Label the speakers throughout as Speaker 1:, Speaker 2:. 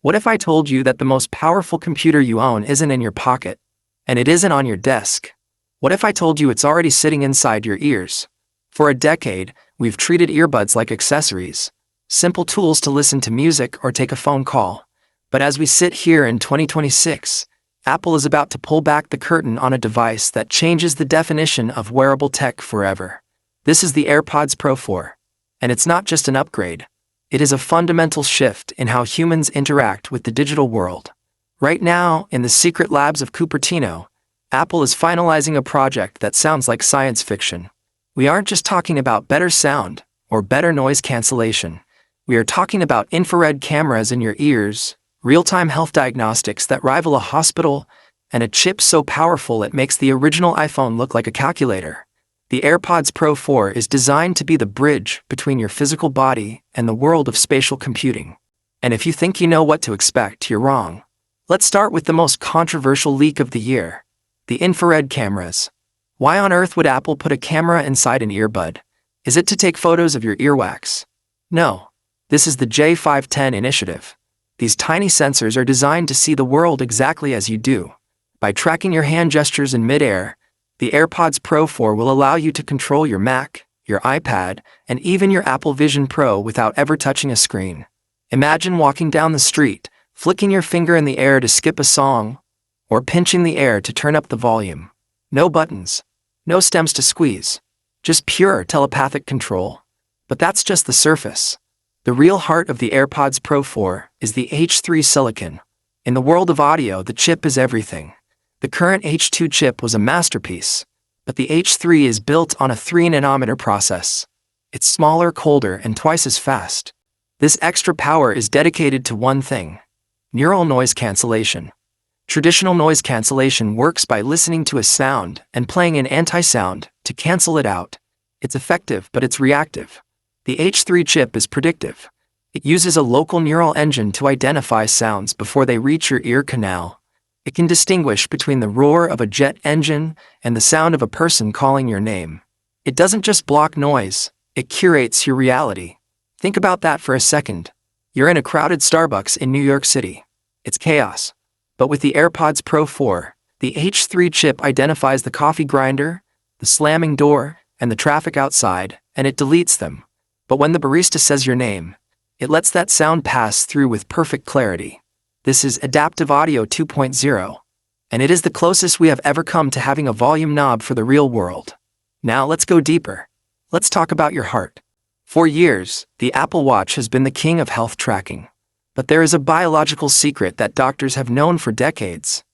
Speaker 1: What if I told you that the most powerful computer you own isn't in your pocket, and it isn't on your desk? What if I told you it's already sitting inside your ears? For a decade, we've treated earbuds like accessories, simple tools to listen to music or take a phone call. But as we sit here in 2026, Apple is about to pull back the curtain on a device that changes the definition of wearable tech forever. This is the AirPods Pro 4. And it's not just an upgrade. It is a fundamental shift in how humans interact with the digital world. Right now, in the secret labs of Cupertino, Apple is finalizing a project that sounds like science fiction. We aren't just talking about better sound or better noise cancellation. We are talking about infrared cameras in your ears, real-time health diagnostics that rival a hospital, and a chip so powerful it makes the original iPhone look like a calculator. The AirPods Pro 4 is designed to be the bridge between your physical body and the world of spatial computing. And if you think you know what to expect, you're wrong. Let's start with the most controversial leak of the year: the infrared cameras. Why on earth would Apple put a camera inside an earbud? Is it to take photos of your earwax? No. This is the J510 initiative. These tiny sensors are designed to see the world exactly as you do. By tracking your hand gestures in midair, the AirPods Pro 4 will allow you to control your Mac, your iPad, and even your Apple Vision Pro without ever touching a screen. Imagine walking down the street, flicking your finger in the air to skip a song, or pinching the air to turn up the volume. No buttons, no stems to squeeze, just pure telepathic control. But that's just the surface. The real heart of the AirPods Pro 4 is the H3 silicon. In the world of audio, the chip is everything. The current H2 chip was a masterpiece, but the H3 is built on a 3-nanometer process. It's smaller, colder, and twice as fast. This extra power is dedicated to one thing: neural noise cancellation. Traditional noise cancellation works by listening to a sound and playing an anti-sound to cancel it out. It's effective, but it's reactive. The H3 chip is predictive. It uses a local neural engine to identify sounds before they reach your ear canal. It can distinguish between the roar of a jet engine and the sound of a person calling your name. It doesn't just block noise, it curates your reality. Think about that for a second. You're in a crowded Starbucks in New York City. It's chaos. But with the AirPods Pro 4, the H3 chip identifies the coffee grinder, the slamming door, and the traffic outside, and it deletes them. But when the barista says your name, it lets that sound pass through with perfect clarity. This is Adaptive Audio 2.0, and it is the closest we have ever come to having a volume knob for the real world. Now let's go deeper. Let's talk about your heart. For years, the Apple Watch has been the king of health tracking. But there is a biological secret that doctors have known for decades.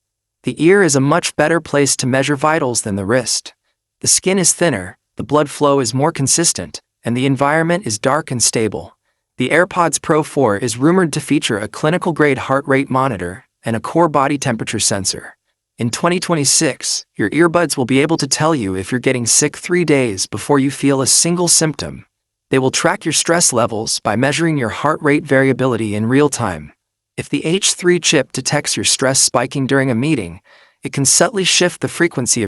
Speaker 1: The ear is a much better place to measure vitals than the wrist. The skin is thinner, the blood flow is more consistent, and the environment is dark and stable. The AirPods Pro 4 is rumored to feature a clinical-grade heart rate monitor and a core body temperature sensor. In 2026, your earbuds will be able to tell you if you're getting sick 3 days before you feel a single symptom. They will track your stress levels by measuring your heart rate variability in real time. If the H3 chip detects your stress spiking during a meeting, it can subtly shift the frequency of